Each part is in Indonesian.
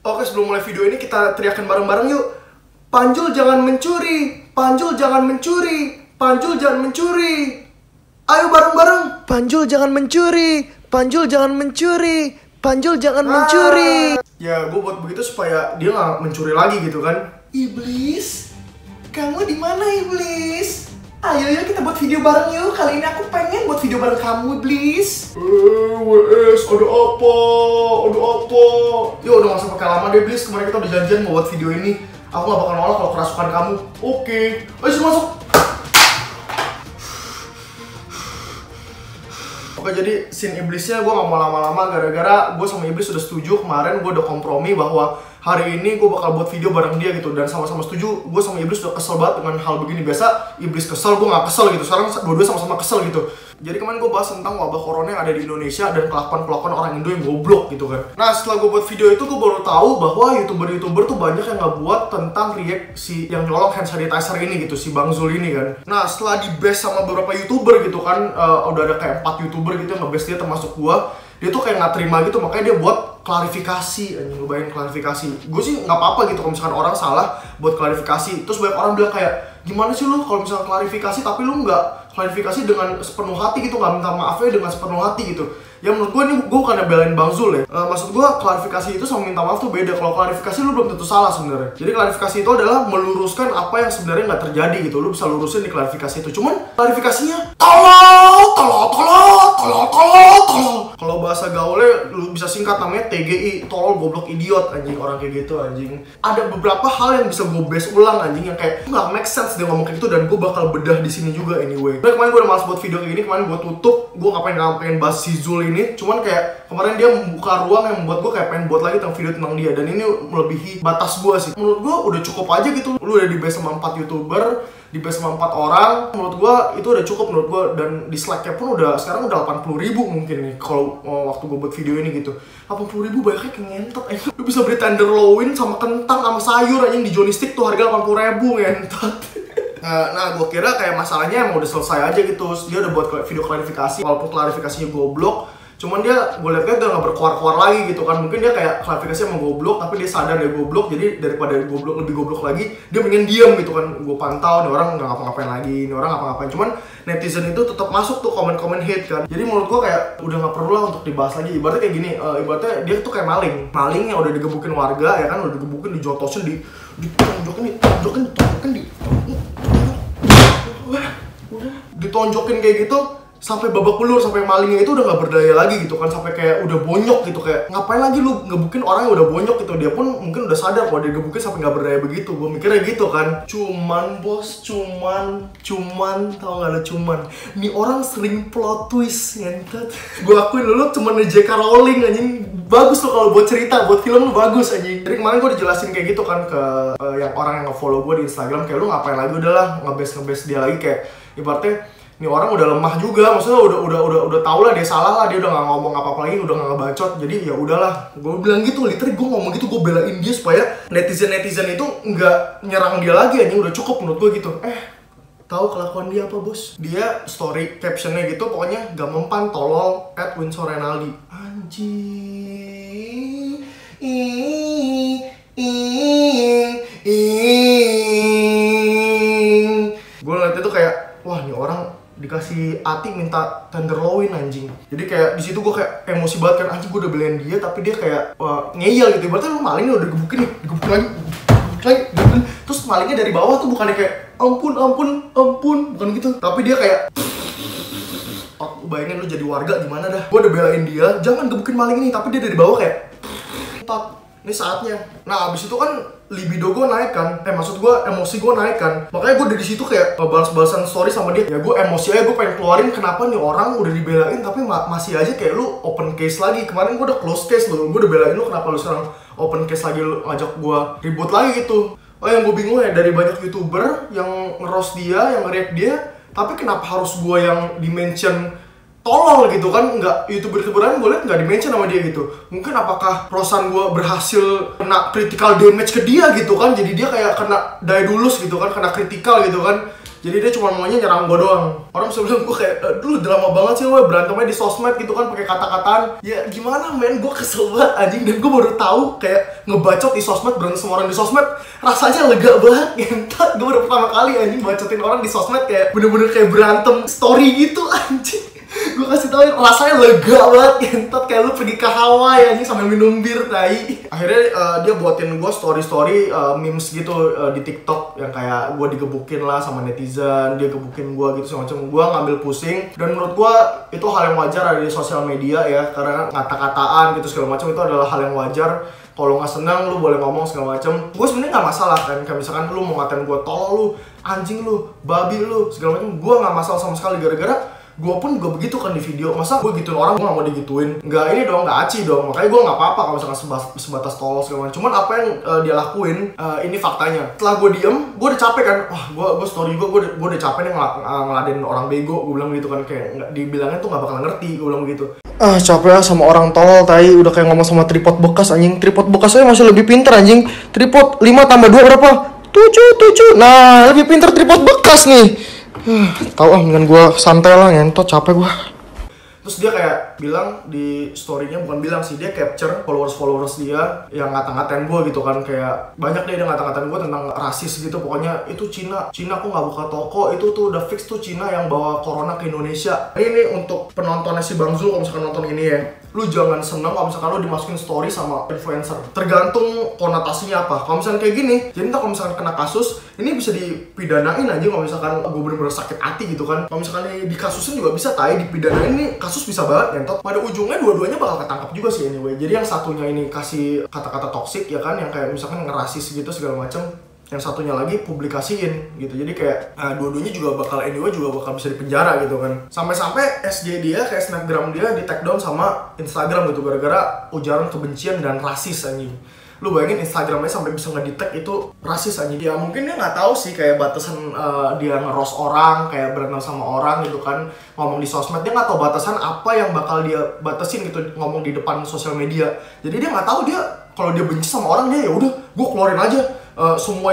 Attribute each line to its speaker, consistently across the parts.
Speaker 1: Oke, sebelum mulai video ini kita teriakin bareng-bareng yuk. Panjul jangan mencuri, Panjul jangan mencuri, Panjul jangan mencuri. Ayo bareng-bareng. Panjul jangan mencuri, Panjul jangan mencuri, Panjul jangan mencuri. Ya, gue buat begitu supaya dia nggak mencuri lagi gitu kan. Iblis, kamu di mana Iblis? Ayo yuk kita buat video bareng yuk. Kali ini aku pengen buat video bareng kamu, Iblis. WS, ada apa? Ada apa? Yuk udah gak usah pakai lama deh, Iblis. Kemarin kita udah janjian mau buat video ini. Aku gak bakal nolak kalau kerasukan kamu. Oke, ayo masuk. Oke, jadi scene iblisnya gue gak mau lama-lama gara-gara gue sama iblis sudah setuju kemarin. Gue udah kompromi bahwa hari ini gue bakal buat video bareng dia gitu. Dan sama-sama setuju, gue sama iblis udah kesel banget dengan hal begini. Biasa iblis kesel, gue gak kesel gitu. Sekarang dua-dua sama-sama kesel gitu. Jadi kemarin gue bahas tentang wabah corona yang ada di Indonesia dan kelakuan-kelakuan orang Indo yang goblok gitu kan. Nah, setelah gue buat video itu, gue baru tahu bahwa youtuber-youtuber tuh banyak yang nggak buat tentang react si yang nyolong hand sanitizer ini gitu, si Bang Zul ini kan. Nah, setelah di-base sama beberapa youtuber gitu kan, udah ada kayak 4 youtuber gitu yang nge-base dia termasuk gue. Dia tuh kayak nggak terima gitu, makanya dia buat klarifikasi. Anjing, bayangin klarifikasi. Gue sih nggak apa-apa gitu kalau misalkan orang salah buat klarifikasi. Terus banyak orang bilang kayak, gimana sih lu kalau misalkan klarifikasi tapi lu nggak klarifikasi dengan sepenuh hati gitu, nggak minta maafnya dengan sepenuh hati gitu. Ya menurut gue ini, gue bukan belain Bang Zul ya. Maksud gue klarifikasi itu sama minta maaf tuh beda. Kalau klarifikasi lu belum tentu salah sebenarnya. Jadi klarifikasi itu adalah meluruskan apa yang sebenarnya nggak terjadi gitu. Lu bisa lurusin di klarifikasi itu. Cuman klarifikasinya tolol. Kalau bahasa gaulnya lu bisa singkat namanya TGI, tolol goblok idiot anjing, orang kayak gitu anjing. Ada beberapa hal yang bisa gue base ulang anjing yang kayak nggak make sense dia ngomong kayak gitu, dan gue bakal bedah di sini juga anyway. Nah, kemarin gue udah malas buat video kayak gini, kemarin gue tutup, gue nggak pengen bahas si Zul ini. Cuman kayak kemarin dia membuka ruang yang membuat gue kayak pengen buat lagi tentang video tentang dia, dan ini melebihi batas gue sih. Menurut gue udah cukup aja gitu. Lu udah di base sama 4 youtuber, di base sama 4 orang, menurut gue itu udah cukup menurut gue. Dan dislike-nya pun udah sekarang udah 80.000 mungkin nih kalau waktu gue buat video ini gitu. 80.000 banyaknya kayak ngentot. Lu bisa beli tenderloin sama kentang sama sayur anjing di Johnny Stick tuh harga 80.000 ngentot. Nah, gue kira kayak masalahnya emang udah selesai aja gitu. Dia udah buat video klarifikasi, walaupun klarifikasinya goblok. Cuman dia, gue liatnya udah gak berkuar-kuar lagi gitu kan. Mungkin dia kayak klarifikasi emang goblok, tapi dia sadar dia goblok. Jadi daripada goblok lebih goblok lagi, dia mendingan diam gitu kan. Gue pantau, nih orang gak ngapa-ngapain lagi, nih orang ngapa-ngapain. Cuman netizen itu tetap masuk tuh komen-komen hate kan. Jadi menurut gue kayak udah gak perlu lah untuk dibahas lagi. Ibaratnya kayak gini, ibaratnya dia tuh kayak maling. Maling yang udah digebukin warga ya kan, udah digebukin, dijotosin, ditonjokin kayak gitu sampai babak belur, sampai malingnya itu udah nggak berdaya lagi gitu kan, sampai kayak udah bonyok gitu. Kayak ngapain lagi lu ngebukin orang yang udah bonyok gitu. Dia pun mungkin udah sadar kalau dia gebukin sampai nggak berdaya begitu. Gue mikirnya gitu kan. Cuman bos, cuman tau gak lo, cuman nih orang sering plot twist ngentot. Gue akuin dulu cuman J.K. Rowling anjing. Bagus tuh kalau buat cerita, buat film lu bagus anjing. Jadi kemarin gue dijelasin kayak gitu kan ke yang orang yang nge-follow gue di Instagram, kayak lu ngapain lagi, udahlah nge-base dia lagi. Kayak ibaratnya ini orang udah lemah juga, maksudnya udah tau lah dia salah lah, dia udah gak ngomong apa-apa lagi, udah gak ngebacot. Jadi ya udahlah, gue bilang gitu, literally gue ngomong gitu, gue belain dia supaya netizen itu nggak nyerang dia lagi anjing. Udah cukup menurut gue gitu. Tahu kelakuan dia apa bos? Dia story captionnya gitu, pokoknya gak mempan, tolol @winsorenaldi. Anjing. Gue ngeliat itu kayak, wah nih orang dikasih hati minta tenderloin anjing. Jadi kayak di situ gue kayak emosi banget kan, anjing gue udah belain dia tapi dia kayak ngeyel gitu. Berarti lu malingnya udah digebukin lagi. Terus malingnya dari bawah tuh bukannya kayak ampun bukan gitu, tapi dia kayak bayangin lu jadi warga gimana dah. Gue udah belain dia, jangan gebukin maling ini, tapi dia dari bawah kayak ini saatnya. Nah abis itu kan libido gue naik kan, maksud gue emosi gue naik kan. Makanya gue dari situ kayak balas-balasan story sama dia. Ya gue emosi aja, gue pengen keluarin kenapa nih orang udah dibelain tapi masih aja kayak lu open case lagi. Kemarin gue udah close case lu, gue udah belain lu, kenapa lu sekarang open case lagi, lu ngajak gue ribut lagi gitu. Oh yang gue bingung ya, dari banyak youtuber yang nge-roast dia, yang nge-react dia, tapi kenapa harus gue yang di-mention tolol gitu kan? Nggak, youtuber-youtuberan gue liat nggak di-mention sama dia gitu. Mungkin apakah perusahaan gue berhasil kena critical damage ke dia gitu kan, jadi dia kayak kena daedalus gitu kan, kena critical gitu kan. Jadi dia cuma maunya nyerang gue doang. Orang bisa bilang gue kayak, dulu drama banget sih gue berantemnya di sosmed gitu kan pakai kata-kataan. Ya gimana men, gue kesel banget anjing. Dan gue baru tahu kayak ngebacot di sosmed, berantem sama orang di sosmed rasanya lega banget. Gentot, gue baru pertama kali anjing bacotin orang di sosmed kayak bener-bener kayak berantem story gitu anjing. Gue kasih tau rasanya lega banget, gentot, kayak lu pergi ke Hawaii anjing sambil minum bir, tai. Akhirnya dia buatin gue story-story memes gitu di TikTok yang kayak gue digebukin lah sama netizen, dia gebukin gue gitu semacam. Gue ngambil pusing, dan menurut gue itu hal yang wajar ada di sosial media ya, karena kata-kataan gitu segala macam itu adalah hal yang wajar. Kalau nggak senang lu boleh ngomong segala macam. Gue sebenarnya nggak masalah kan, kayak misalkan lu mau ngatain gue tolol lu, anjing lu, babi lu segala macam, gue nggak masalah sama sekali. Gara-gara gue pun juga begitu kan di video, masa gue gituin orang, gue gak mau digituin. Nggak ini dong, nggak aci dong. Makanya gue nggak apa-apa kalau misalkan sebatas tolol segala macam. Cuman apa yang dia lakuin, ini faktanya. Setelah gue diem, gue udah capek kan. Wah, gue story gue udah capek nih ngeladenin orang bego. Gue bilang gitu kan, kayak dibilangnya tuh nggak bakal ngerti. Gue bilang gitu. Capek sama orang tolol, tai. Udah kayak ngomong sama tripod bekas anjing. Tripod bekas saya masih lebih pinter anjing. Tripod 5 tambah 2 berapa? 7. Nah, lebih pinter tripod bekas nih. Tahu dengan gue santai lah, ngentot, capek gue. Terus dia kayak bilang di story-nya, bukan bilang sih, dia capture followers dia yang ngata-ngatain gue gitu kan. Kayak banyak deh dia ngata-ngatain gue tentang rasis gitu. Pokoknya itu Cina kok nggak buka toko, itu tuh udah fix tuh Cina yang bawa corona ke Indonesia. Ini untuk penontonnya si Bang Zul, kalau misalkan nonton ini ya, lu jangan seneng kalau misalkan lu dimasukin story sama influencer. Tergantung konotasinya apa. Kalau misalkan kayak gini, jadi entah kalau misalkan kena kasus, ini bisa dipidanain aja kalau misalkan gue bener-bener sakit hati gitu kan. Kalau misalkan dikasusin juga bisa, tai, dipidanain nih kasus bisa banget ngentot. Pada ujungnya dua-duanya bakal ketangkap juga sih anyway. Jadi yang satunya ini kasih kata-kata toksik ya kan, yang kayak misalkan ngerasis gitu segala macem. Yang satunya lagi publikasiin gitu. Jadi kayak dua-duanya juga bakal bisa dipenjara gitu kan. Sampai-sampai SG dia kayak snapgram dia di take down sama Instagram gitu gara-gara ujaran kebencian dan rasis anjing. Lu bayangin Instagramnya sampai bisa ngedetect itu rasis anjing. Ya mungkin dia nggak tahu sih kayak batasan dia ngeros orang, kayak berantem sama orang gitu kan, ngomong di sosmed. Dia nggak tahu batasan apa yang bakal dia batasin gitu ngomong di depan sosial media. Jadi dia nggak tahu, dia kalau dia benci sama orang, dia ya udah gue keluarin aja semua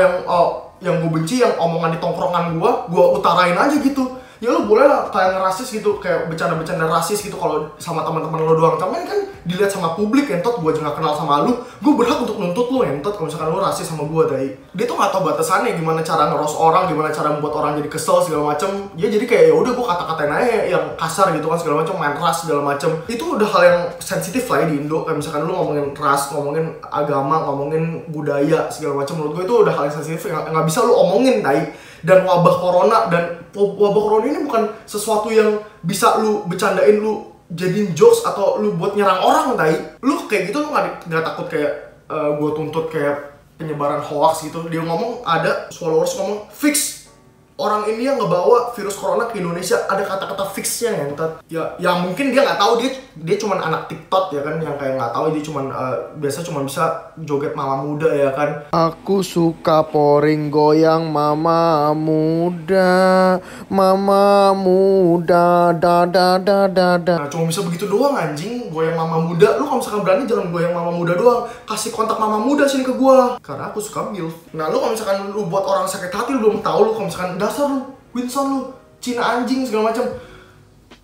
Speaker 1: yang gue benci, yang omongan di tongkrongan gue utarain aja gitu. Ya lu boleh lah kayak ngerasis gitu, kayak bercanda-bercanda rasis gitu kalau sama teman-teman lu doang. Tapi kan dilihat sama publik, entot, gue aja gak kenal sama lu, gue berhak untuk nuntut lu, entot, kalau misalkan lu rasis sama gue, tai. Dia tuh gak tau batasannya, gimana cara ngeros orang, gimana cara membuat orang jadi kesel segala macem. Ya jadi kayak ya udah gue kata-katain aja yang kasar gitu kan segala macem, main ras segala macem. Itu udah hal yang sensitif lah ya di Indo. Kayak misalkan lu ngomongin ras, ngomongin agama, ngomongin budaya segala macem, menurut gue itu udah hal yang sensitif yang gak bisa lu omongin, tai. Dan wabah corona ini bukan sesuatu yang bisa lu bercandain, lu jadiin jokes atau lu buat nyerang orang, tai. Lu kayak gitu lu nggak takut kayak gue tuntut kayak penyebaran hoax gitu. Dia ngomong, ada followers ngomong fix orang ini yang ngebawa virus corona ke Indonesia, ada kata-kata fixnya ngentot. Ya mungkin dia nggak tahu, dia cuman anak TikTok ya kan, yang kayak nggak tahu, dia cuman biasa cuman bisa joget mama muda ya kan. Aku suka poring goyang mama muda da. Nah cuma bisa begitu doang anjing, goyang mama muda. Lu kalau misalkan berani jangan goyang mama muda doang, kasih kontak mama muda sini ke gua, karena aku suka MILF. Nah lu kalau misalkan lu buat orang sakit hati, lu belum tahu, lu kalau misalkan dasar lu, Winson lu, Cina anjing segala macam.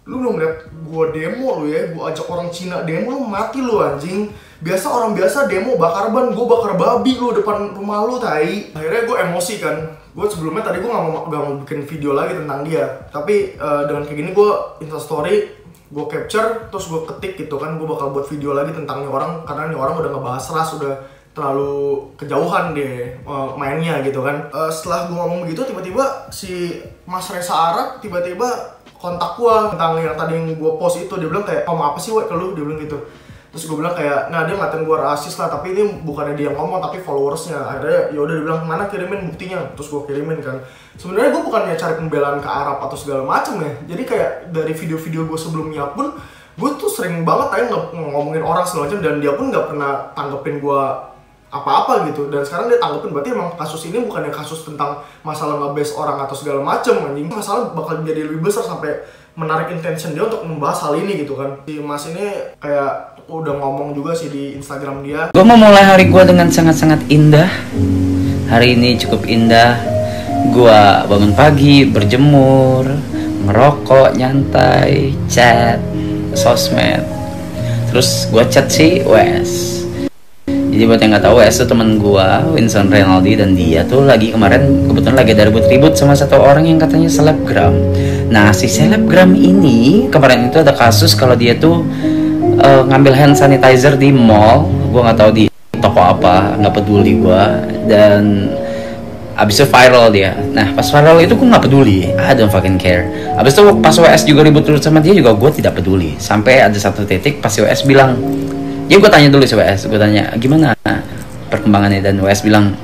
Speaker 1: Lu belum lihat gua demo lu ya, gua ajak orang Cina demo, lu mati lu anjing. Biasa orang biasa demo bakar ban, gua bakar babi lu depan rumah lu, tai. Akhirnya gua emosi kan. Gua sebelumnya tadi gua gak mau bikin video lagi tentang dia. Tapi dengan kayak gini gua instastory, gua capture, terus gua ketik gitu kan, gua bakal buat video lagi tentang nih orang, karena nih orang udah ngebahas ras, udah terlalu kejauhan deh mainnya gitu kan. Setelah gue ngomong begitu, tiba-tiba si Mas Reza Arab tiba-tiba kontak gue tentang yang tadi yang gue post itu. Dia bilang kayak, ngomong apa sih weh ke lu? Dia bilang gitu. Terus gue bilang kayak, nah dia ngatain gue rasis lah, tapi ini bukannya dia yang ngomong tapi followersnya. Akhirnya yaudah dia bilang, mana kirimin buktinya? Terus gue kirimin kan. Sebenarnya gue bukannya cari pembelaan ke Arab atau segala macem ya. Jadi kayak dari video-video gue sebelumnya pun, gue tuh sering banget aja ngomongin orang segala macam, dan dia pun nggak pernah tanggepin gue apa-apa gitu. Dan sekarang dia tanggepin, berarti emang kasus ini bukannya kasus tentang masalah nge-base orang atau segala macem anjing. Masalah bakal jadi lebih besar sampai menarik intention dia untuk membahas hal ini gitu kan. Si Mas ini kayak udah ngomong juga sih di Instagram dia,
Speaker 2: gue memulai hari gue dengan sangat-sangat indah. Hari ini cukup indah Gua bangun pagi, berjemur, ngerokok, nyantai, chat, sosmed. Terus gua chat si WS. Jadi buat yang nggak tahu, WS itu teman gua, Winston Renaldi, dan dia tuh lagi kemarin kebetulan lagi ada ribut-ribut sama satu orang yang katanya selebgram. Nah, si selebgram ini kemarin itu ada kasus kalau dia tuh ngambil hand sanitizer di mall. Gua nggak tahu di toko apa, nggak peduli gua. Dan abis itu viral dia. Nah, pas viral itu gue nggak peduli, I don't fucking care. Abis itu pas WS juga ribut sama dia juga gue tidak peduli. Sampai ada satu titik pas WS bilang, ya gue tanya dulu si WS, gue tanya gimana perkembangannya, dan WS bilang,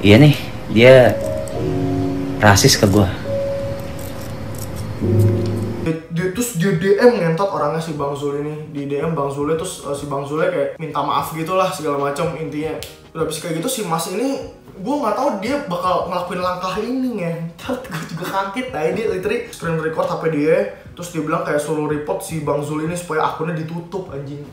Speaker 2: iya nih, dia rasis ke gue.
Speaker 1: Terus dia DM ngentot orangnya si Bang Zul ini, di DM Bang Zulnya, terus si Bang Zulnya kayak minta maaf gitulah segala macam intinya. Udah habis kayak gitu si Mas ini, gue nggak tahu dia bakal ngelakuin langkah ini ngentot. Gue juga kaget. Nah, dia literally screen record HP dia, terus dia bilang kayak suruh report si Bang Zul ini supaya akunnya ditutup anjing.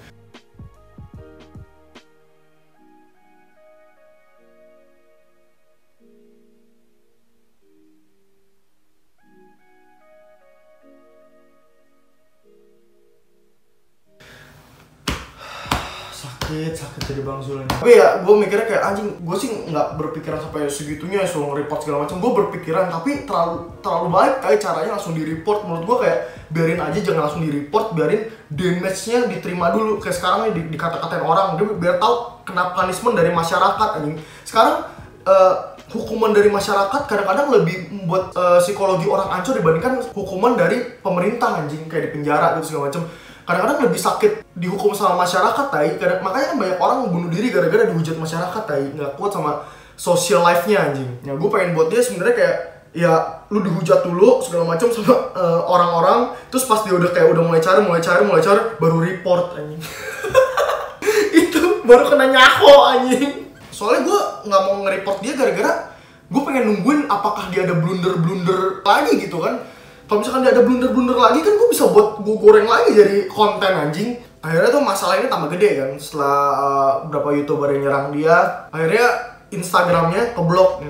Speaker 1: sakit jadi Bang Zul ini. Tapi ya gue mikirnya kayak anjing, gue sih nggak berpikiran sampai segitunya suruh nge-report segala macam. Gue berpikiran tapi terlalu baik kayak caranya langsung di-report. Menurut gue kayak biarin aja, jangan langsung di-report, biarin damage-nya diterima dulu. Kayak sekarang nih dikata-katain orang, dia biar tahu kena punishment dari masyarakat anjing. Sekarang hukuman dari masyarakat kadang-kadang lebih membuat psikologi orang hancur dibandingkan hukuman dari pemerintah anjing, kayak di penjara gitu segala macam. Kadang-kadang lebih sakit dihukum sama masyarakat, tai. Makanya kan banyak orang bunuh diri gara-gara dihujat masyarakat, tai. Nggak kuat sama social life-nya, anjing. Ya, gue pengen buat dia sebenarnya kayak, ya lu dihujat dulu segala macam sama orang-orang, terus pas dia udah kayak udah mulai cari, baru report, anjing. Itu baru kena nyako, anjing. Soalnya gue nggak mau nge-report dia gara-gara gue pengen nungguin apakah dia ada blunder-blunder lagi gitu kan. Kalau misalkan dia ada blunder-blunder lagi kan gue bisa buat gue goreng lagi jadi konten, anjing. Akhirnya tuh masalah ini tambah gede kan. Setelah beberapa YouTuber yang nyerang dia, akhirnya Instagramnya keblok,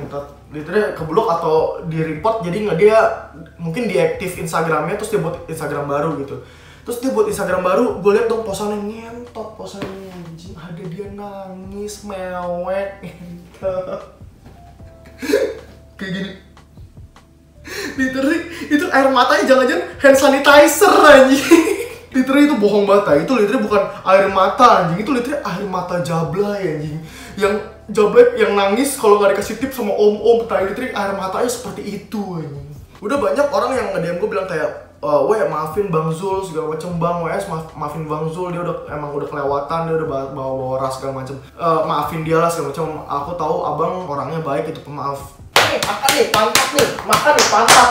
Speaker 1: literally keblok atau di-report. Jadi nggak, dia mungkin diaktif Instagramnya, terus dia buat Instagram baru gitu. Terus dia buat Instagram baru, gue liat dong posannya ngentot, posannya anjing, ada dia nangis mewek kayak gini. Literally itu air matanya jangan-jangan hand sanitizer, anjing. Literally itu bohong banget. Itu literally bukan air mata, anjing. Itu literally air mata Jablay, anjing. Yang Jablay yang nangis kalau nggak dikasih tip sama om-om. Literally air matanya seperti itu, anjing. Udah banyak orang yang nge-DM gue bilang kayak, weh maafin Bang Zul segala macem, Bang WS maafin Bang Zul, dia emang udah kelewatan, dia udah bawa ras segala macem, maafin dia lah segala macem. Aku tahu abang orangnya baik, itu pemaaf. Nih makan nih pantat nih, makan nih pantat,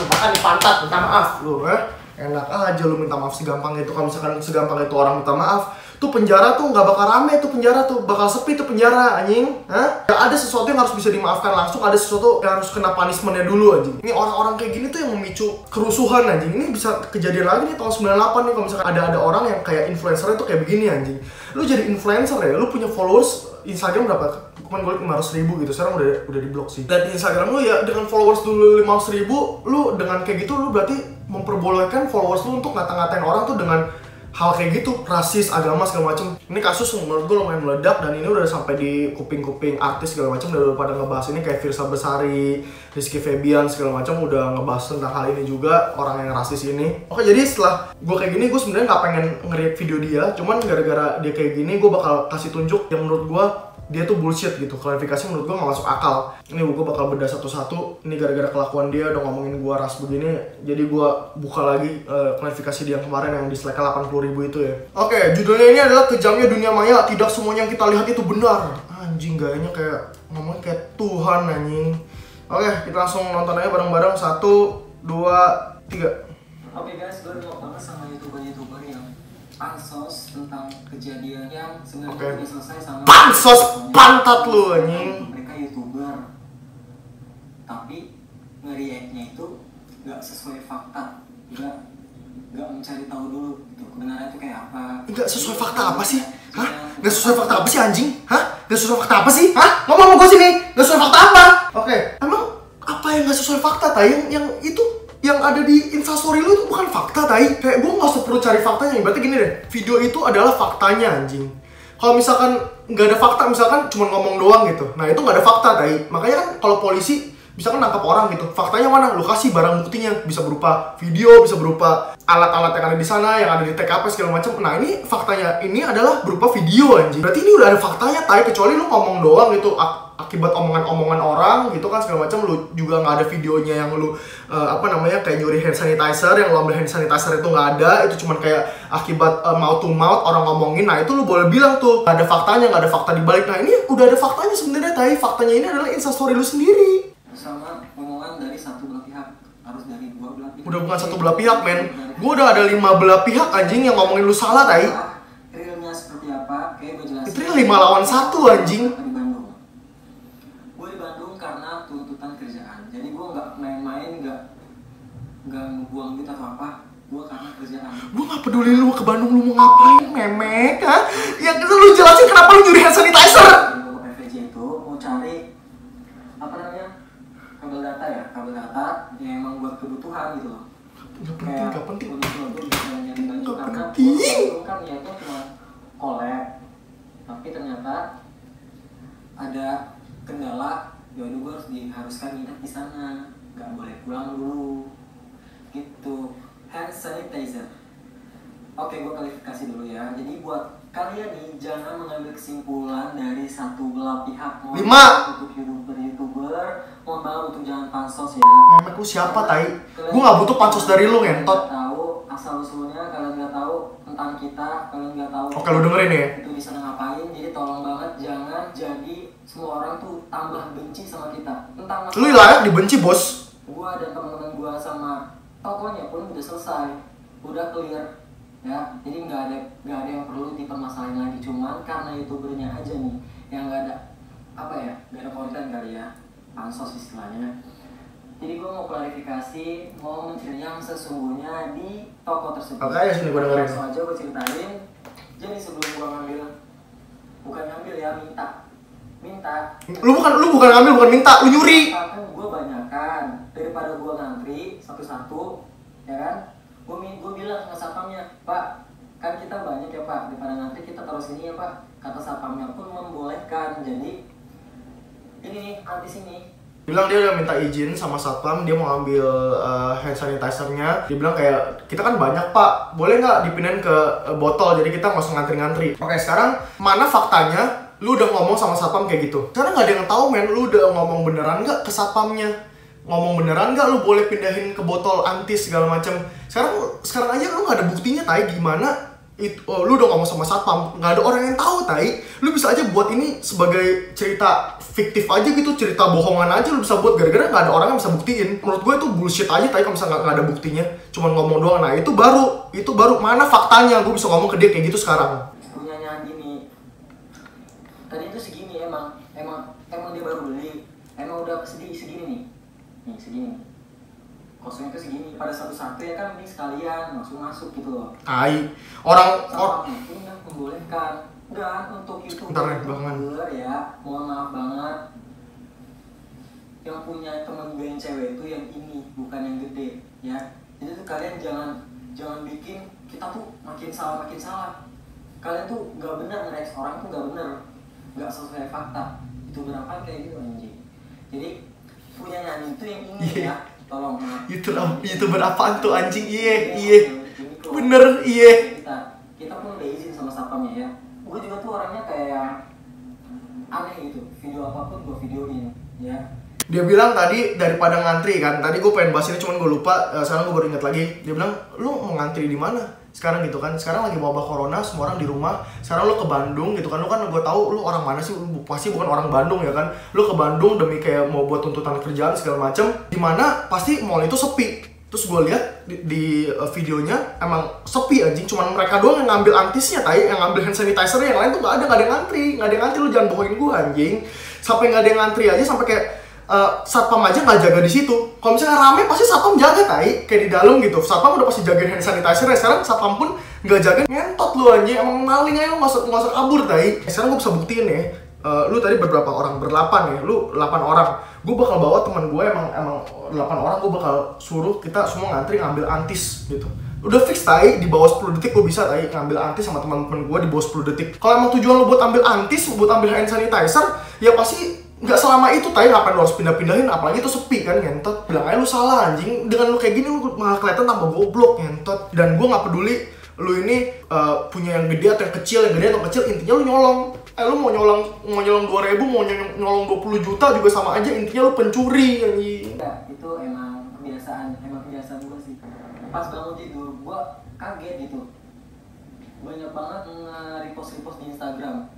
Speaker 1: makan nih pantat, minta maaf lu, enak aja lu minta maaf segampang itu. Kalau misalkan segampang itu orang minta maaf, tuh penjara tuh nggak bakal rame, tuh penjara tuh bakal sepi tuh penjara, anjing. Ya, ada sesuatu yang harus bisa dimaafkan langsung, ada sesuatu yang harus kena punishmentnya dulu, anjing. Ini orang-orang kayak gini tuh yang memicu kerusuhan, anjing. Ini bisa kejadian lagi nih tahun 98 nih kalau misalkan ada orang yang kayak influencernya tuh kayak begini, anjing. Lu jadi influencer ya, lu punya followers Instagram berapa? Kemarin gue 500.000 gitu, sekarang udah diblok sih. Dan Instagram lu ya dengan followers dulu 500.000, lu dengan kayak gitu lu berarti memperbolehkan followers lu untuk ngata-ngatain orang tuh dengan hal kayak gitu, rasis, agama segala macem. Ini kasus menurut gue lumayan meledak dan ini udah sampai di kuping-kuping artis segala macam, udah pada ngebahas ini kayak Firsa Besari, Rizky Febian segala macam udah ngebahas tentang hal ini juga, orang yang rasis ini. Oke, jadi setelah gue kayak gini, gue sebenarnya nggak pengen nge-react video dia, cuman gara-gara dia kayak gini, gue bakal kasih tunjuk yang menurut gue dia tuh bullshit gitu. Klarifikasi menurut gue gak masuk akal. Ini gue bakal bedah satu-satu. Ini gara-gara kelakuan dia udah ngomongin gue ras begini, jadi gue buka lagi klarifikasi dia yang kemarin yang dislike 80.000 itu ya. Oke, judulnya ini adalah Kejamnya Dunia Maya, Tidak Semuanya Yang Kita Lihat Itu Benar. Anjing, gayanya kayak ngomong kayak Tuhan, anjing. Oke, kita langsung nonton aja bareng-bareng. 1, 2, 3.
Speaker 3: Oke guys, gue mau banget sama youtuber yang pansos tentang kejadian yang sebenarnya udah selesai sama
Speaker 1: pansos pantat lu, anjing.
Speaker 3: Mereka youtuber, tapi nge-react-nya itu nggak sesuai fakta, nggak mencari tahu dulu gitu kebenarannya itu kayak apa.
Speaker 1: Nggak sesuai fakta apa sih? Hah? Nggak sesuai fakta apa sih, anjing? Hah? Gak sesuai fakta apa sih? Hah? Ngomong sama gue sini. Gak sesuai fakta apa? Oke. Emang apa yang gak sesuai fakta, Tai? Yang itu, yang ada di instastory lu itu bukan fakta, Tai. Kayak gue gak usah perlu cari faktanya. Berarti gini deh, video itu adalah faktanya, anjing. Kalau misalkan nggak ada fakta, misalkan cuma ngomong doang gitu, nah itu nggak ada fakta, Tai. Makanya kan kalau polisi bisa kan nangkap orang gitu, faktanya mana? Lu kasih barang buktinya, bisa berupa video, bisa berupa alat-alat yang ada di sana, yang ada di TKP segala macam. Nah ini faktanya, ini adalah berupa video, anjing. Berarti ini udah ada faktanya, Tai. Kecuali lu ngomong doang gitu, akibat omongan-omongan orang gitu kan segala macam, lu juga nggak ada videonya yang lu kayak nyuri hand sanitizer, yang lu ambil hand sanitizer itu nggak ada, itu cuman kayak akibat mouth to mouth orang ngomongin. Nah itu lu boleh bilang tuh nggak ada faktanya, nggak ada fakta di balik. Nah ini udah ada faktanya sebenarnya, Tai. Faktanya ini adalah instastory lu sendiri.
Speaker 3: Sama omongan dari satu belah pihak, harus dari dua belah pihak.
Speaker 1: Udah bukan satu belah pihak, men. Gue udah ada 5 belah pihak, anjing, yang ngomongin lu salah, Tai.
Speaker 3: Realnya seperti apa? Kayak gue jelasin.
Speaker 1: Itu 5 lawan 1, anjing.
Speaker 3: Di Bandung. Gue di Bandung karena tuntutan kerjaan. Jadi gue nggak main-main, nggak ngebuang duit atau apa. Gue karena kerjaan.
Speaker 1: Gue gak peduli lu ke Bandung, lu mau ngapain, memek, ha? Ya lu jelasin kenapa lu nyuri hand sanitizer.
Speaker 3: Gue ke PVJ itu mau cari apa namanya, kabel data ya, kabel data yang emang buat kebutuhan gitu loh.
Speaker 1: Gak penting.
Speaker 3: Untuk nyari baju karena
Speaker 1: penting.
Speaker 3: gue kan niatnya cuma collab, tapi ternyata ada kendala. Yaudah gue diharuskan nginep di sana, nggak boleh pulang dulu, gitu. Hand sanitizer. Oke, gue klarifikasi dulu ya. Jadi buat kalian nih, jangan mengambil kesimpulan dari satu belah pihak.
Speaker 1: 5.
Speaker 3: Untuk youtuber, mohon maaf untuk jangan pansos ya.
Speaker 1: Memek lu siapa, Tai? Gue gak butuh pansos dari lu, ngentot.
Speaker 3: Tahu asal usulnya, kalian nggak tahu tentang kita, kalian nggak tahu.
Speaker 1: Oke, lu dengerin ya.
Speaker 3: Itu di sana ngapain? Jadi tolong banget jangan jadi semua orang tuh tambah benci sama kita. Tentang
Speaker 1: Lu layak dibenci, bos.
Speaker 3: gua dan teman-teman gua sama tokonya pun udah selesai, udah clear ya. Jadi nggak ada yang perlu dipermasalahin lagi. Cuman karena youtubernya aja nih yang nggak ada nggak ada konten kali ya, pansos istilahnya. Jadi gue mau klarifikasi, mau mencari yang sesungguhnya di toko tersebut.
Speaker 1: Oke, sini gue dengerin.
Speaker 3: Langsung aja gue ceritain. Jadi sebelum gue ngambil, bukan ngambil ya, minta.
Speaker 1: Lu bukan ngambil, bukan minta, lu nyuri.
Speaker 3: Kan gue banyakan daripada gue ngantri satu-satu, ya kan? Gue bilang sama satpamnya, Pak, kan kita banyak ya Pak, daripada ngantri kita taruh sini ya Pak. Kata satpamnya pun membolehkan. Jadi ini anti sini.
Speaker 1: Bilang dia udah minta izin sama satpam, dia mau ambil hand sanitizer-nya. Dia bilang kayak, kita kan banyak Pak, boleh nggak dipindahin ke botol, jadi kita nggak usah ngantri-ngantri. Oke, sekarang mana faktanya lu udah ngomong sama satpam kayak gitu? Karena nggak ada yang tahu, men, lu udah ngomong beneran nggak ke satpamnya? Ngomong beneran nggak lu boleh pindahin ke botol antis segala macam? Sekarang aja lu nggak ada buktinya, Tai. Gimana? Lu udah ngomong sama satpam, nggak ada orang yang tahu, Tai. Lu bisa aja buat ini sebagai cerita fiktif aja gitu, cerita bohongan aja lu bisa buat, gara-gara nggak ada orang yang bisa buktiin. Menurut gue itu bullshit aja, Tai, kalau misalnya nggak ada buktinya, cuman ngomong doang. Nah itu baru mana faktanya? Gue bisa ngomong ke dia kayak gitu sekarang.
Speaker 3: Punyanya gini, tadi itu segini emang dia baru beli, emang udah segini nih segini. Kosongnya ke segini, pada satu-satu ya kan, ini sekalian langsung masuk gitu loh.
Speaker 1: Orang
Speaker 3: ini yang membolehkan. Dan untuk itu ya, mohon maaf banget, yang punya temen gue yang cewek itu yang ini, bukan yang gede ya. Jadi tuh kalian jangan bikin kita tuh makin salah. Kalian tuh nggak benar ngereaksi orang tuh, nggak benar, nggak sesuai fakta. Itu berapa kayak gitu anjing. Jadi punya nyanyi itu yang ini ya. Tolong
Speaker 1: YouTuber apaan tuh anjing? Iya bener, iya.
Speaker 3: Kita pun udah izin sama satpamnya ya. Gue juga tuh orangnya kayak yang aneh gitu, video apapun gue videoin ya.
Speaker 1: Dia bilang tadi daripada ngantri kan, tadi gue pengen bahas ini cuman gue lupa, sekarang gue baru ingat lagi. Dia bilang, lu mau ngantri di mana sekarang gitu kan? Sekarang lagi wabah corona, semua orang di rumah. Sekarang lu ke Bandung gitu kan, lu kan gue tahu lu orang mana sih, pasti bukan orang Bandung ya kan? Lu ke Bandung demi kayak mau buat tuntutan kerjaan segala macem, dimana pasti mall itu sepi. Terus gue lihat di videonya emang sepi anjing, cuman mereka doang yang ngambil antisnya, Tai, yang ngambil hand sanitizer, yang lain tuh nggak ada yang ngantri, lu jangan bohongin gue anjing. Sampai nggak ada yang ngantri aja, sampai kayak satpam aja nggak jaga di situ. Kalau misalnya rame pasti satpam jaga, Tai, kayak di dalam gitu. Satpam udah pasti jagain hand sanitizer, ya sekarang satpam pun nggak jaga, ngentot lu anjing, emang maling aja, nggak usah kabur, Tai. Sekarang gue bisa buktiin ya, lu tadi berberapa orang? Berlapan ya, lu 8 orang. Gue bakal bawa teman gue emang 8 orang, gue bakal suruh kita semua ngantri ngambil antis gitu. Udah fix tai, di bawah 10 detik gue bisa tai ngambil antis sama teman-teman gue di bawah 10 detik. Kalau emang tujuan lu buat ambil antis, buat ambil hand sanitizer, ya pasti nggak selama itu tai, ngapain lu harus pindah-pindahin, apalagi itu sepi kan ngentot. Bilang aja lu salah anjing, dengan lu kayak gini lu malah kelihatan tambah goblok ngentot. Dan gue nggak peduli lu ini punya yang gede atau yang kecil, yang gede atau kecil, intinya lu nyolong. Lu mau nyolong 2.000, mau nyolong 20 juta juga sama aja, intinya lu pencuri anjing.
Speaker 3: Ya, itu emang kebiasaan gue sih. Pas bangun tidur, gue kaget gitu. Banyak banget nge-repost di Instagram.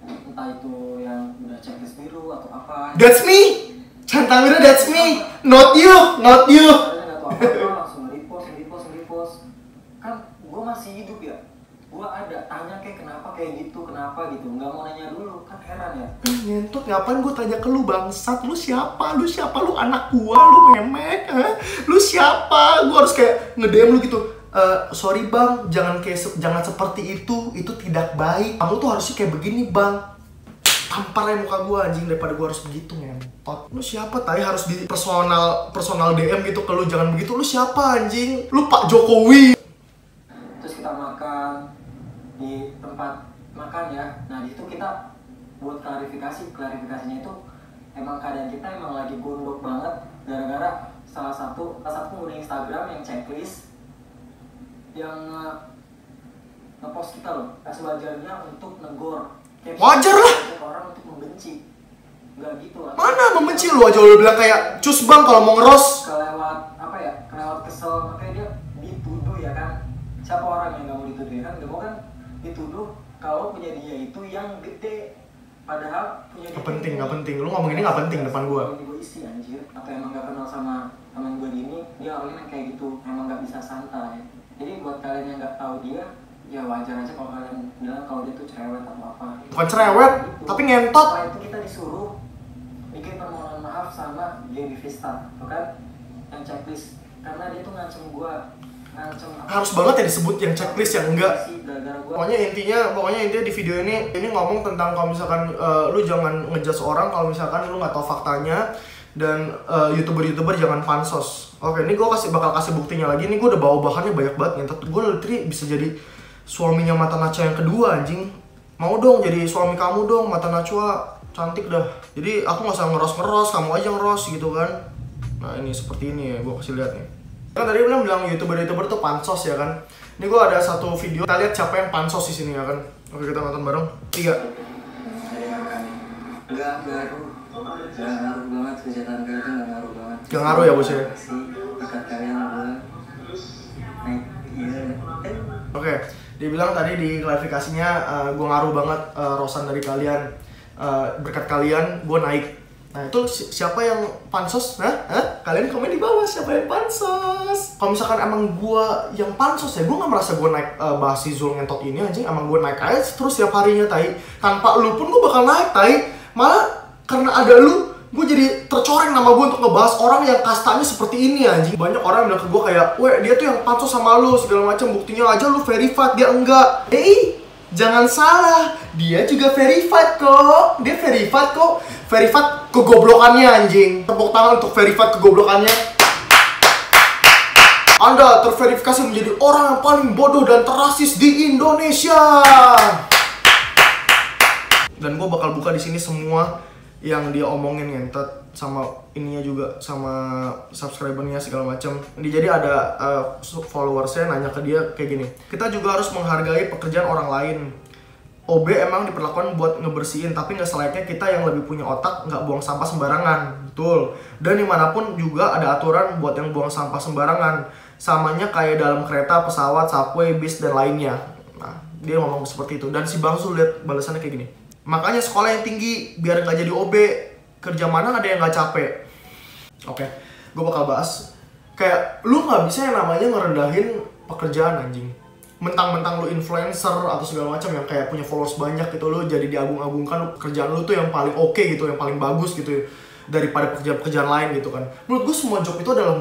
Speaker 3: Entah itu yang udah checklist biru atau apa.
Speaker 1: That's me! Centang biru, that's me! Not you! Not you!
Speaker 3: Karena gak tau apa-apa, langsung nge-repost. Kan gue masih hidup ya. Gue ada tanya kayak kenapa gitu, nggak mau nanya dulu, kan heran ya.
Speaker 1: Ngentot, ngapain gue tanya ke lu bangsat? Lu siapa? Lu anak gua, lu memek, lu siapa? Gue harus kayak nge-DM lu gitu. Sorry bang, jangan seperti itu tidak baik. Kamu tuh harusnya kayak begini bang. Tampar aja muka gue anjing, daripada gue harus begitu ngentot. Lu siapa tai harus di personal DM gitu ke lu, jangan begitu. Lu siapa anjing? Lu Pak Jokowi.
Speaker 3: Terus kita makan di tempat makan ya. Nah di situ kita buat klarifikasinya itu emang keadaan kita emang lagi gondok banget gara-gara salah satu pengguna Instagram yang checklist yang ngepost kita loh, sewajarnya untuk negor.
Speaker 1: Wajar lah.
Speaker 3: Orang untuk membenci. Enggak gitu lah.
Speaker 1: Mana membenci lu aja lu bilang kayak cus bang kalau mau ngeros.
Speaker 3: Kelewat kesel, makanya dia dituduh ya kan. Siapa orang yang nggak mau dituduh ya kan? Nggak mau kan dituduh kalau punya dia itu yang gede, padahal punya dia
Speaker 1: nggak penting. Lu ngomong ini nggak penting depan gua.
Speaker 3: Gue isi anjir, atau emang nggak kenal sama teman gue ini, dia orangnya kayak gitu, emang nggak bisa santai. Jadi buat kalian yang nggak tahu dia, ya wajar aja kalau kalian bilang kalau dia tuh cerewet atau apa.
Speaker 1: Bukan cerewet,
Speaker 3: gitu.
Speaker 1: tapi ngentot.
Speaker 3: Setelah itu kita disuruh bikin permohonan maaf sama Jamie Vista, tuh kan, yang checklist, karena dia tuh ngancem gue.
Speaker 1: Harus banget ya disebut yang checklist yang enggak. Pokoknya intinya di video ini ngomong tentang kalau misalkan lu jangan ngejudge orang kalau misalkan lu nggak tahu faktanya, dan youtuber jangan pansos. Oke, ini gue bakal kasih buktinya lagi. Ini gue udah bawa bahannya banyak banget ngentot. Gue literally bisa jadi suaminya Mata Najwa yang kedua anjing. Mau dong jadi suami kamu dong Mata Najwa, cantik dah. Jadi aku nggak usah ngeros, kamu aja ngeros gitu kan. Nah ini seperti ini ya, gue kasih lihat nih. Kan tadi bilang youtuber tuh pansos ya kan. Ini gue ada satu video, kita lihat siapa yang pansos di sini ya kan. Oke, kita nonton bareng. 3.
Speaker 3: Enggak ngaruh banget kegiatan kalian itu, nggak ngaruh banget.
Speaker 1: Gak ngaruh ya bos ya.
Speaker 3: Dekat kalian gue naik iya.
Speaker 1: Oke, dibilang tadi di klarifikasinya gue ngaruh banget rosan dari kalian, berkat kalian gue naik. Nah itu siapa yang pansos? Kalian komen di bawah siapa yang pansos. Kalau misalkan emang gue yang pansos ya, gue nggak merasa gue naik bahas si Zul ngentot ini anjing. Emang gue naik aja terus tiap harinya tai. Tanpa lu pun gue bakal naik tai. Malah karena ada lu, gue jadi tercoreng nama gue untuk ngebahas orang yang kastanya seperti ini anjing. Banyak orang yang bilang ke gue kayak, weh dia tuh yang pansos sama lu segala macam, buktinya aja lu verified, dia enggak. Jangan salah, dia juga verified kok. Dia verified kok. Verified kegoblokannya anjing. Tepuk tangan untuk verified kegoblokannya. Anda terverifikasi menjadi orang yang paling bodoh dan terasis di Indonesia. Dan gue bakal buka di sini semua yang dia omongin ngentot, sama ininya juga, sama subscribernya segala macam. Jadi ada followersnya nanya ke dia kayak gini, kita juga harus menghargai pekerjaan orang lain. OB emang diperlakukan buat ngebersihin, tapi nggak selayaknya kita yang lebih punya otak nggak buang sampah sembarangan. Betul. Dan dimanapun juga ada aturan buat yang buang sampah sembarangan. Samanya kayak dalam kereta, pesawat, subway, bis, dan lainnya. Nah, dia ngomong seperti itu. Dan si Bang Zul lihat balasannya kayak gini, makanya sekolah yang tinggi biar nggak jadi OB. Kerja mana ada yang nggak capek. Oke, gue bakal bahas kayak lu nggak bisa yang namanya ngerendahin pekerjaan anjing. Mentang-mentang lu influencer atau segala macam yang kayak punya followers banyak gitu, lu jadi diagung-agungkan kerjaan lu tuh yang paling oke gitu, yang paling bagus gitu daripada pekerjaan-pekerjaan lain gitu kan. Menurut gue semua job itu adalah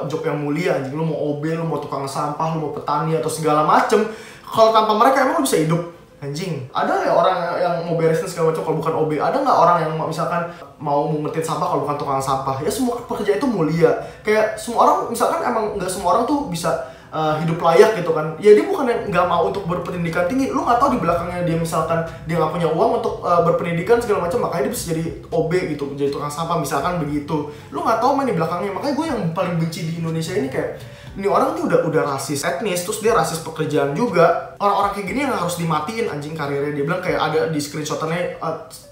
Speaker 1: job yang mulia anjing. Lu mau OB, lu mau tukang sampah, lu mau petani atau segala macem, kalau tanpa mereka emang lu bisa hidup? Anjing, ada ya orang yang mau beresin segala macam kalau bukan OB? Ada nggak orang yang misalkan mau mungutin sampah kalau bukan tukang sampah? Ya semua pekerja itu mulia. Kayak semua orang, misalkan emang nggak semua orang tuh bisa hidup layak gitu kan. Ya dia bukan yang nggak mau untuk berpendidikan tinggi. Lu nggak tahu di belakangnya dia misalkan dia nggak punya uang untuk berpendidikan segala macam, makanya dia bisa jadi OB gitu, jadi tukang sampah misalkan begitu. Lu nggak tahu mana di belakangnya. Makanya gue yang paling benci di Indonesia ini kayak ini orang tuh udah rasis etnis, terus dia rasis pekerjaan juga. Orang-orang kayak gini yang harus dimatiin anjing karirnya. Dia bilang kayak ada di screenshotannya,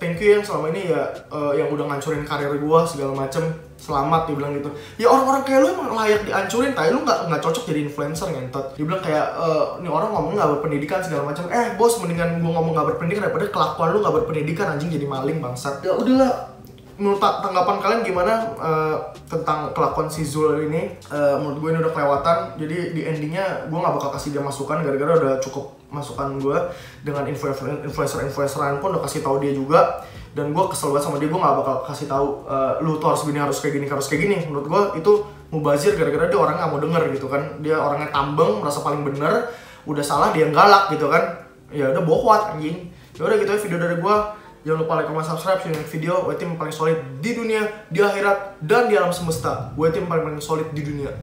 Speaker 1: thank you yang selama ini ya yang udah ngancurin karir gua segala macem, selamat, dia bilang gitu. Ya orang-orang kayak lu emang layak dihancurin, tapi lu nggak cocok jadi influencer ngentot. Dia bilang kayak ini orang ngomong nggak berpendidikan segala macam. Bos, mendingan gua ngomong nggak berpendidikan daripada kelakuan lu nggak berpendidikan anjing, jadi maling bangsat. Ya udahlah. Menurut tanggapan kalian gimana tentang kelakuan si Zul ini? Menurut gue ini udah kelewatan. Jadi di endingnya gue gak bakal kasih dia masukan gara-gara udah cukup masukan gue. Dengan influencer-influenceran pun udah kasih tahu dia juga. Dan gue kesel banget sama dia, gue gak bakal kasih tahu lu tuh harus gini, harus kayak gini, harus kayak gini. Menurut gue itu mubazir gara-gara dia orang gak mau denger gitu kan. Dia orangnya tambeng, merasa paling bener. Udah salah dia yang galak gitu kan. Ya udah bohwat anjing. Ya udah gitu ya video dari gue. Jangan lupa like, comment, subscribe, see you next video. Gue tim paling solid di dunia, di akhirat, dan di alam semesta. Gue tim paling solid di dunia.